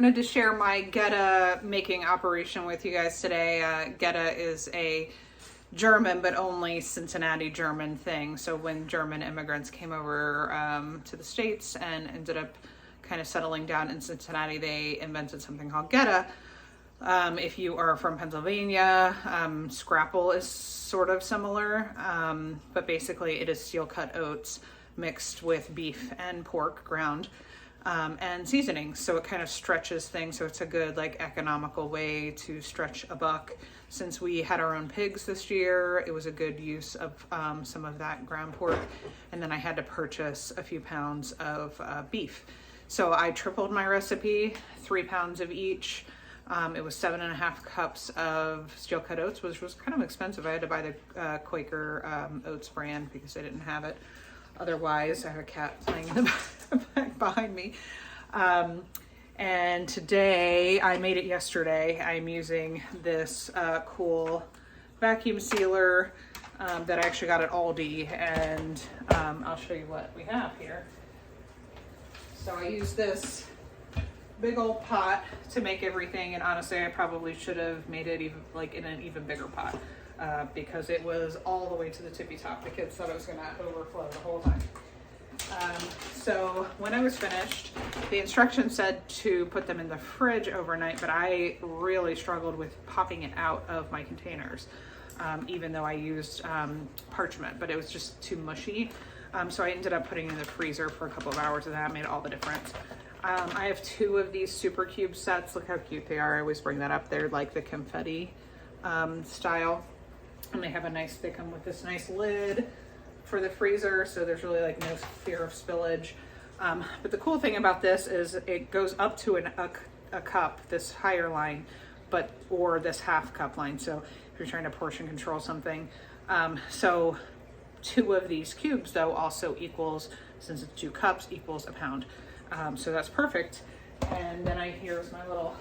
Wanted to share my Goetta making operation with you guys today. Goetta is a German, but only Cincinnati German thing. So when German immigrants came over to the States and ended up kind of settling down in Cincinnati, they invented something called Goetta. If you are from Pennsylvania, scrapple is sort of similar, but basically it is steel cut oats mixed with beef and pork ground. And seasoning, so it kind of stretches things, so it's a good economical way to stretch a buck. Since we had our own pigs this year, it was a good use of some of that ground pork, and then I had to purchase a few pounds of beef. So I tripled my recipe, 3 pounds of each. It was 7.5 cups of steel cut oats, which was kind of expensive. I had to buy the Quaker oats brand because they didn't have it otherwise. I have a cat playing in the back behind me. And today, I made it yesterday, I'm using this cool vacuum sealer that I actually got at Aldi, and I'll show you what we have here. So I use this big old pot to make everything, and honestly I probably should have made it even in an even bigger pot because it was all the way to the tippy top. The kids thought it was going to overflow the whole time. So when I was finished, the instructions said to put them in the fridge overnight, but I really struggled with popping it out of my containers, even though I used parchment, but it was just too mushy. So I ended up putting it in the freezer for a couple of hours, and that made all the difference. I have 2 of these super cube sets. Look how cute they are. I always bring that up. They're like the confetti style, and they come with this nice lid for the freezer, so there's really no fear of spillage. But the cool thing about this is it goes up to a cup, this higher line, or this half cup line. So if you're trying to portion control something, so 2 of these cubes though also equals, since it's 2 cups, equals a pound. So that's perfect. And then here's my little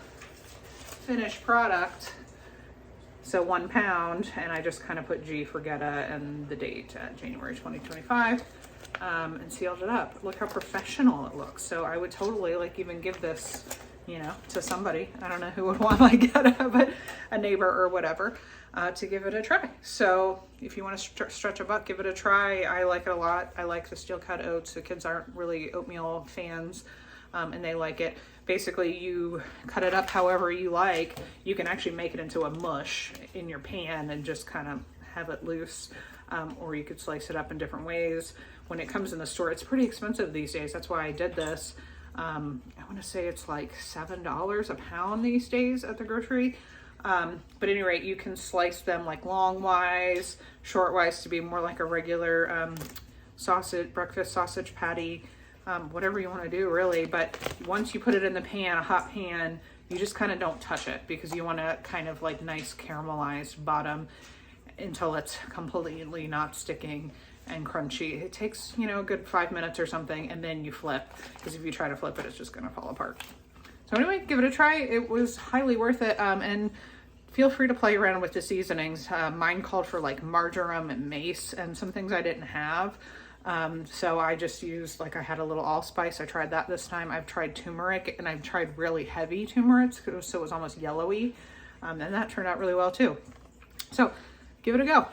finished product. So 1 pound, and I just kind of put G for Goetta and the date at January 2025, and sealed it up. Look how professional it looks. So I would totally even give this, to somebody. I don't know who would want my Goetta, but a neighbor or whatever, to give it a try. So if you want to stretch a buck, give it a try. I like it a lot. I like the steel cut oats. The kids aren't really oatmeal fans, and they like it. Basically, you cut it up however you like. You can actually make it into a mush in your pan and just kind of have it loose, or you could slice it up in different ways. When it comes in the store, it's pretty expensive these days. That's why I did this. I want to say it's like $7 a pound these days at the grocery. But at any rate, you can slice them long-wise, short-wise to be more like a regular breakfast sausage patty. Whatever you want to do really, but once you put it in the pan, a hot pan, you just kind of don't touch it because you want to kind of nice caramelized bottom until it's completely not sticking and crunchy. It takes, a good 5 minutes or something, and then you flip, because if you try to flip it, it's just going to fall apart. So anyway, give it a try. It was highly worth it, and feel free to play around with the seasonings. Mine called for marjoram and mace and some things I didn't have. So I just used, I had a little allspice. I tried that this time. I've tried turmeric, and I've tried really heavy turmeric, so it was almost yellowy. And that turned out really well too. So give it a go.